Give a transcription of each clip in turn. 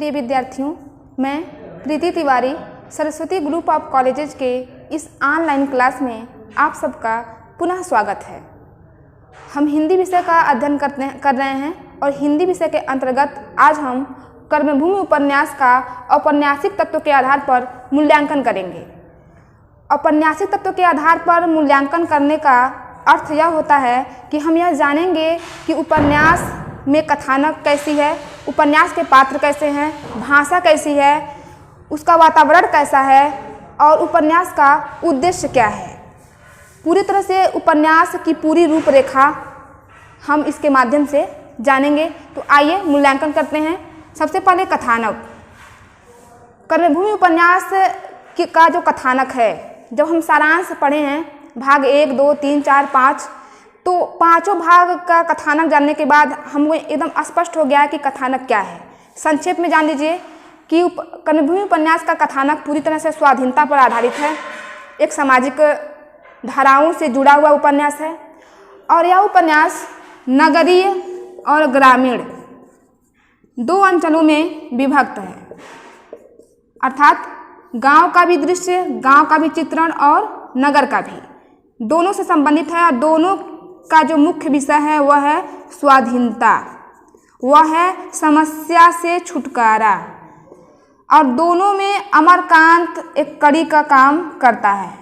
प्रिय विद्यार्थियों, मैं Preeti Tiwari Saraswati group of colleges के इस ऑनलाइन क्लास में आप सबका पुनः स्वागत है। हम हिंदी विषय का अध्ययन कर रहे हैं और हिंदी विषय के अंतर्गत आज हम कर्मभूमि उपन्यास का औपन्यासिक तत्व के आधार पर मूल्यांकन करेंगे। औपन्यासिक तत्व के आधार पर मूल्यांकन करने का अर्थ यह होता है कि हम यह जानेंगे कि उपन्यास में कथानक कैसी है, उपन्यास के पात्र कैसे हैं, भाषा कैसी है, उसका वातावरण कैसा है और उपन्यास का उद्देश्य क्या है। पूरी तरह से उपन्यास की पूरी रूपरेखा हम इसके माध्यम से जानेंगे। तो आइए मूल्यांकन करते हैं। सबसे पहले कथानक। कर्मभूमि उपन्यास का जो कथानक है, जब हम सारांश पढ़े हैं भाग 1, 2, 3, 4, 5, तो पांचों भाग का कथानक जानने के बाद हमको एकदम स्पष्ट हो गया है कि कथानक क्या है। संक्षेप में जान लीजिए कि कर्मभूमि उपन्यास का कथानक पूरी तरह से स्वाधीनता पर आधारित है, एक सामाजिक धाराओं से जुड़ा हुआ उपन्यास है और यह उपन्यास नगरीय और ग्रामीण दो अंचलों में विभक्त है, अर्थात गांव का भी दृश्य, गांव का भी चित्रण और नगर का भी, दोनों से संबंधित है। और दोनों का जो मुख्य विषय है वह है स्वाधीनता, वह है समस्या से छुटकारा, और दोनों में अमरकांत एक कड़ी का काम करता है।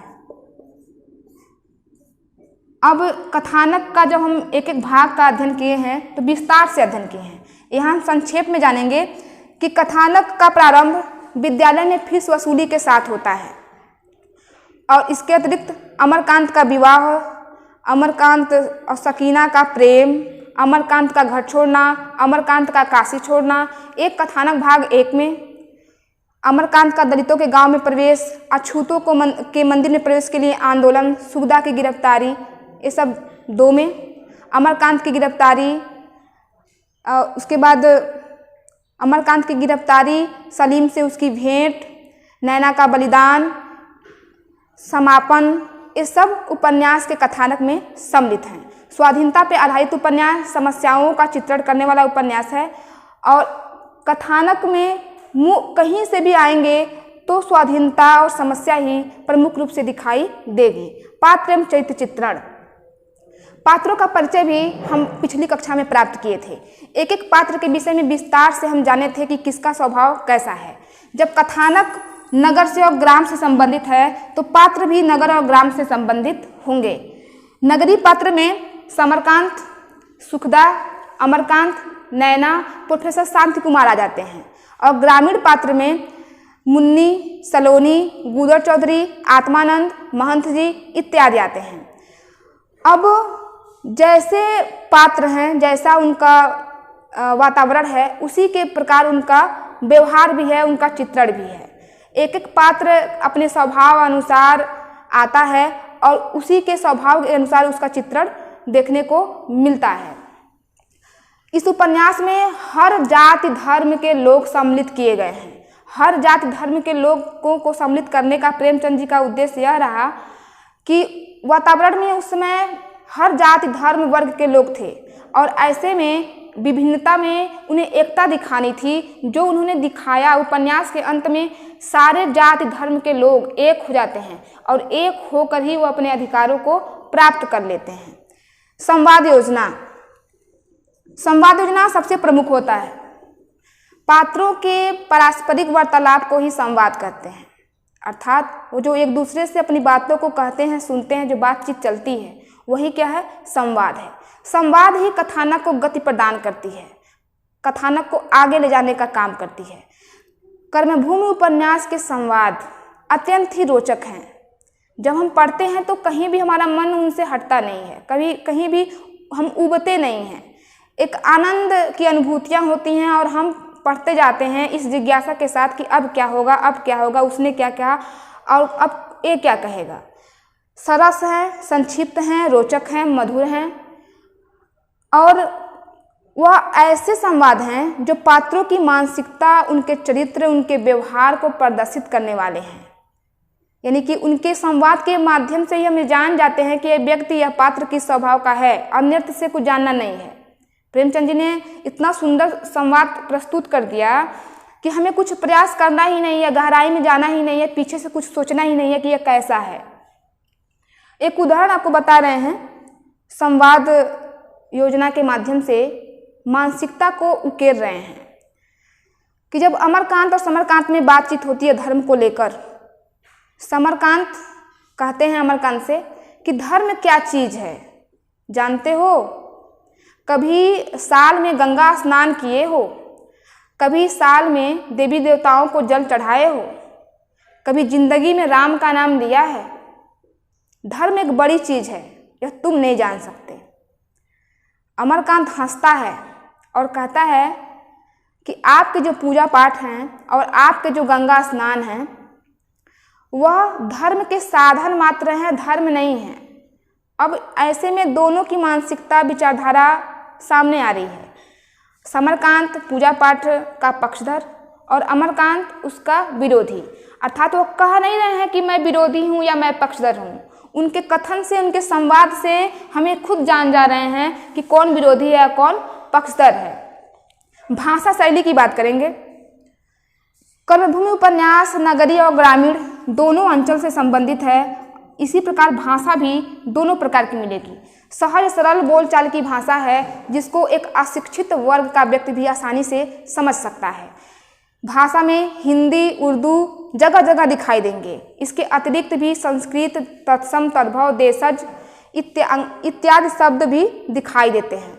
अब कथानक का जब हम एक एक भाग का अध्ययन किए हैं तो विस्तार से अध्ययन किए हैं। यहाँ हम संक्षेप में जानेंगे कि कथानक का प्रारंभ विद्यालय में फीस वसूली के साथ होता है और इसके अतिरिक्त अमरकांत का विवाह, अमरकांत और सकीना का प्रेम, अमरकांत का घर छोड़ना, अमरकांत का काशी छोड़ना, एक कथानक भाग 1 में, अमरकांत का दलितों के गांव में प्रवेश, अछूतों के मंदिर में प्रवेश के लिए आंदोलन, सुगदा की गिरफ्तारी, ये सब 2 में, अमरकांत की गिरफ्तारी, उसके बाद अमरकांत की गिरफ्तारी, सलीम से उसकी भेंट, नैना का बलिदान, समापन, ये सब उपन्यास के कथानक में सम्मिलित हैं। स्वाधीनता पर आधारित उपन्यास समस्याओं का चित्रण करने वाला उपन्यास है और कथानक में कहीं से भी आएंगे तो स्वाधीनता और समस्या ही प्रमुख रूप से दिखाई देगी। पात्र एवं चरित्र चित्रण। पात्रों का परिचय भी हम पिछली कक्षा में प्राप्त किए थे। एक एक पात्र के विषय में विस्तार से हम जाने थे कि किसका स्वभाव कैसा है। जब कथानक नगर से और ग्राम से संबंधित है तो पात्र भी नगर और ग्राम से संबंधित होंगे। नगरीय पात्र में समरकांत, सुखदा, अमरकांत, नैना, प्रोफेसर शांति कुमार आ जाते हैं और ग्रामीण पात्र में मुन्नी, सलोनी, गुदर चौधरी, आत्मानंद, महंत जी इत्यादि आते हैं। अब जैसे पात्र हैं, जैसा उनका वातावरण है, उसी के प्रकार उनका व्यवहार भी है, उनका चित्रण भी है। एक एक पात्र अपने स्वभाव अनुसार आता है और उसी के स्वभाव के अनुसार उसका चित्रण देखने को मिलता है। इस उपन्यास में हर जाति धर्म के लोग सम्मिलित किए गए हैं। हर जाति धर्म के लोगों को सम्मिलित करने का प्रेमचंद जी का उद्देश्य यह रहा कि वातावरण में उस समय हर जाति धर्म वर्ग के लोग थे और ऐसे में विभिन्नता में उन्हें एकता दिखानी थी, जो उन्होंने दिखाया। उपन्यास के अंत में सारे जाति धर्म के लोग एक हो जाते हैं और एक होकर ही वो अपने अधिकारों को प्राप्त कर लेते हैं। संवाद योजना। संवाद योजना सबसे प्रमुख होता है। पात्रों के पारस्परिक वार्तालाप को ही संवाद कहते हैं, अर्थात वो जो एक दूसरे से अपनी बातों को कहते हैं, सुनते हैं, जो बातचीत चलती है, वही क्या है? संवाद है। संवाद ही कथानक को गति प्रदान करती है, कथानक को आगे ले जाने का काम करती है। कर्मभूमि उपन्यास के संवाद अत्यंत ही रोचक हैं। जब हम पढ़ते हैं तो कहीं भी हमारा मन उनसे हटता नहीं है, कहीं भी हम उबते नहीं हैं। एक आनंद की अनुभूतियाँ होती हैं और हम पढ़ते जाते हैं इस जिज्ञासा के साथ कि अब क्या होगा, अब क्या होगा, उसने क्या कहा और अब ये क्या कहेगा। सरस हैं, संक्षिप्त हैं, रोचक हैं, मधुर हैं और वह ऐसे संवाद हैं जो पात्रों की मानसिकता, उनके चरित्र, उनके व्यवहार को प्रदर्शित करने वाले हैं। यानी कि उनके संवाद के माध्यम से ही हम जान जाते हैं कि यह व्यक्ति या पात्र किस स्वभाव का है, अन्यत्र से कुछ जानना नहीं है। प्रेमचंद जी ने इतना सुंदर संवाद प्रस्तुत कर दिया कि हमें कुछ प्रयास करना ही नहीं है, गहराई में जाना ही नहीं है, पीछे से कुछ सोचना ही नहीं है कि यह कैसा है। एक उदाहरण आपको बता रहे हैं, संवाद योजना के माध्यम से मानसिकता को उकेर रहे हैं कि जब अमरकांत और समरकांत में बातचीत होती है धर्म को लेकर, समरकांत कहते हैं अमरकांत से कि धर्म क्या चीज़ है जानते हो? कभी साल में गंगा स्नान किए हो? कभी साल में देवी देवताओं को जल चढ़ाए हो? कभी जिंदगी में राम का नाम लिया है? धर्म एक बड़ी चीज़ है, यह तुम नहीं जान सकते। अमरकांत हंसता है और कहता है कि आपके जो पूजा पाठ हैं और आपके जो गंगा स्नान हैं वह धर्म के साधन मात्र हैं, धर्म नहीं है। अब ऐसे में दोनों की मानसिकता विचारधारा सामने आ रही है। समरकांत पूजा पाठ का पक्षधर और अमरकांत उसका विरोधी, अर्थात वो कह नहीं रहे हैं कि मैं विरोधी हूँ या मैं पक्षधर हूँ। उनके कथन से, उनके संवाद से हमें खुद जान जा रहे हैं कि कौन विरोधी है या कौन पक्षधर है। भाषा शैली की बात करेंगे। कर्मभूमि उपन्यास नगरीय और ग्रामीण दोनों अंचल से संबंधित है। इसी प्रकार भाषा भी दोनों प्रकार की मिलेगी। सहज सरल बोलचाल की भाषा है जिसको एक अशिक्षित वर्ग का व्यक्ति भी आसानी से समझ सकता है। भाषा में हिंदी, उर्दू जगह जगह दिखाई देंगे। इसके अतिरिक्त भी संस्कृत, तत्सम, तद्भव, देशज इत्यादि शब्द भी दिखाई देते हैं।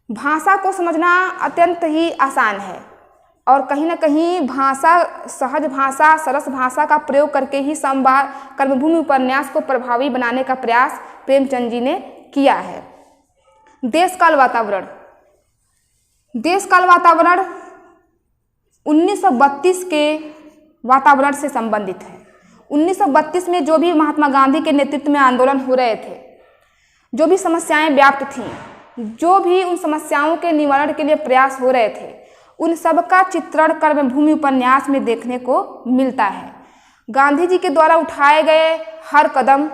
भाषा को समझना अत्यंत ही आसान है और कहीं ना कहीं भाषा, सहज भाषा, सरस भाषा का प्रयोग करके ही संवाद कर्मभूमि उपन्यास को प्रभावी बनाने का प्रयास प्रेमचंद जी ने किया है। देशकाल वातावरण। देशकाल वातावरण 1932 के वातावरण से संबंधित है। 1932 में जो भी महात्मा गांधी के नेतृत्व में आंदोलन हो रहे थे, जो भी समस्याएं व्याप्त थीं, जो भी उन समस्याओं के निवारण के लिए प्रयास हो रहे थे, उन सब का चित्रण कर्मभूमि उपन्यास में देखने को मिलता है। गांधी जी के द्वारा उठाए गए हर कदम,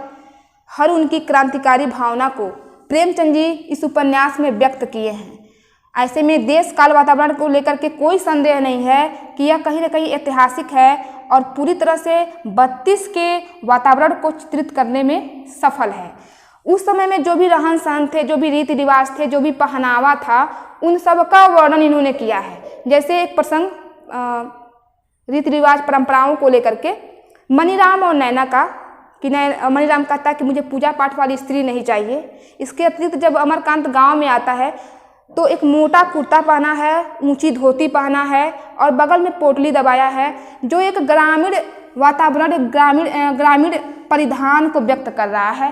हर उनकी क्रांतिकारी भावना को प्रेमचंद जी इस उपन्यास में व्यक्त किए हैं। ऐसे में देश काल वातावरण को लेकर के कोई संदेह नहीं है कि यह कहीं न कहीं ऐतिहासिक है और पूरी तरह से 32 के वातावरण को चित्रित करने में सफल है। उस समय में जो भी रहन सहन थे, जो भी रीति रिवाज थे, जो भी पहनावा था, उन सब का वर्णन इन्होंने किया है। जैसे एक प्रसंग रीति रिवाज परंपराओं को लेकर के मनीराम और नैना का, कि मनीराम कहता है कि मुझे पूजा पाठ वाली स्त्री नहीं चाहिए। इसके अतिरिक्त जब अमरकांत गांव में आता है तो एक मोटा कुर्ता पहना है, ऊंची धोती पहना है और बगल में पोटली दबाया है, जो एक ग्रामीण वातावरण, ग्रामीण परिधान को व्यक्त कर रहा है।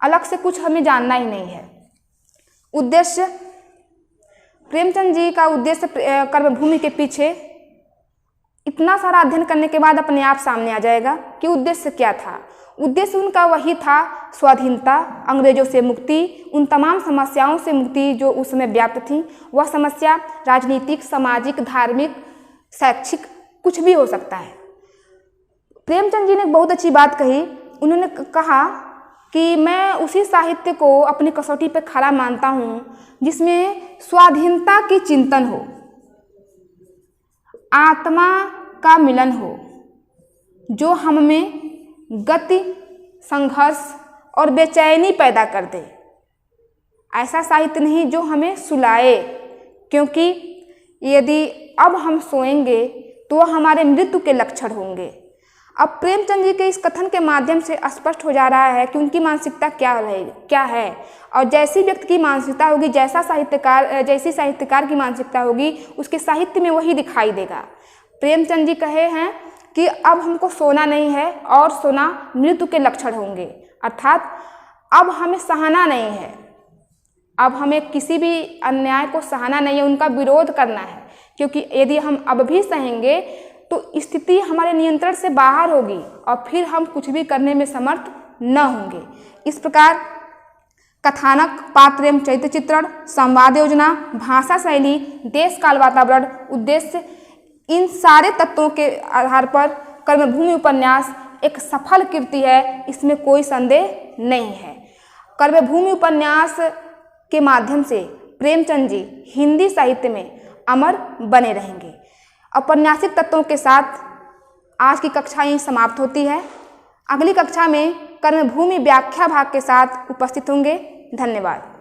अलग से कुछ हमें जानना ही नहीं है। उद्देश्य, प्रेमचंद जी का उद्देश्य कर्मभूमि के पीछे इतना सारा अध्ययन करने के बाद अपने आप सामने आ जाएगा कि उद्देश्य क्या था। उद्देश्य उनका वही था, स्वाधीनता, अंग्रेजों से मुक्ति, उन तमाम समस्याओं से मुक्ति जो उस समय व्याप्त थी। वह समस्या राजनीतिक, सामाजिक, धार्मिक, शैक्षिक कुछ भी हो सकता है। प्रेमचंद जी ने बहुत अच्छी बात कही। उन्होंने कहा कि मैं उसी साहित्य को अपनी कसौटी पर खरा मानता हूँ जिसमें स्वाधीनता की चिंतन हो, आत्मा का मिलन हो, जो हम में गति, संघर्ष और बेचैनी पैदा कर दे। ऐसा साहित्य नहीं जो हमें सुलाए, क्योंकि यदि अब हम सोएंगे तो वह हमारे मृत्यु के लक्षण होंगे। अब प्रेमचंद जी के इस कथन के माध्यम से स्पष्ट हो जा रहा है कि उनकी मानसिकता क्या है और जैसी व्यक्ति की मानसिकता होगी, जैसी साहित्यकार की मानसिकता होगी, उसके साहित्य में वही दिखाई देगा। प्रेमचंद जी कहे हैं कि अब हमको सोना नहीं है और सोना मृत्यु के लक्षण होंगे, अर्थात अब हमें सहना नहीं है, अब हमें किसी भी अन्याय को सहना नहीं है, उनका विरोध करना है, क्योंकि यदि हम अब भी सहेंगे तो स्थिति हमारे नियंत्रण से बाहर होगी और फिर हम कुछ भी करने में समर्थ न होंगे। इस प्रकार कथानक, पात्र एवं चरित्र चित्रण, संवाद योजना, भाषा शैली, देश काल वातावरण, उद्देश्य, इन सारे तत्वों के आधार पर कर्मभूमि उपन्यास एक सफल कृति है, इसमें कोई संदेह नहीं है। कर्मभूमि उपन्यास के माध्यम से प्रेमचंद जी हिंदी साहित्य में अमर बने रहेंगे। औपन्यासिक तत्वों के साथ आज की कक्षा यहीं समाप्त होती है। अगली कक्षा में कर्मभूमि व्याख्या भाग के साथ उपस्थित होंगे। धन्यवाद।